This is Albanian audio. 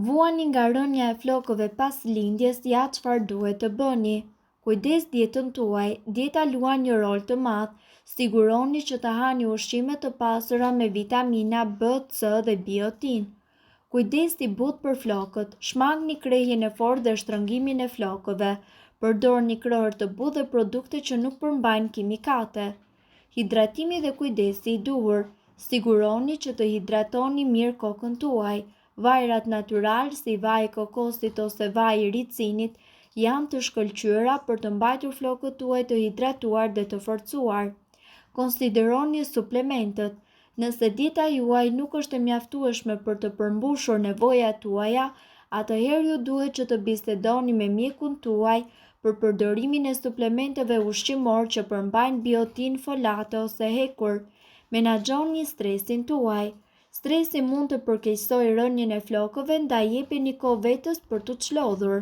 Vuani nga rënja e flokëve pas lindjes, ja çfarë duhet të bëni. Kujdes dietën tuaj, dieta luan një rol të madh, siguroni që të hani ushqime të pasura me vitamina B, C dhe biotin. Kujdesi but për flokët, shmangni krehjen e fortë dhe shtrëngimin e flokëve, përdorni krahër të butë dhe produkte që nuk përmbajnë kimikate. Hidratimi dhe kujdesi i duhur, siguroni që të hidratoni mirë kokën tuaj. Vajrat natyral si vaj i kokosit ose vaj i ricinit janë të shkëlqyera për të mbajtur flokët tuaj të hidratuar dhe të forcuar. Konsideroni suplementët. Nëse dieta juaj nuk është e mjaftueshme për të përmbushur nevojat tuaja, atëherë ju duhet që të bisedoni me mjekun tuaj për përdorimin e suplementeve ushqimor që përmbajnë biotin, folate ose hekur. Menaxhoni stresin tuaj. Stresi mund të përkeqësojë rënien e flokëve, ndaj jepini kohë vetes për të çlodhur.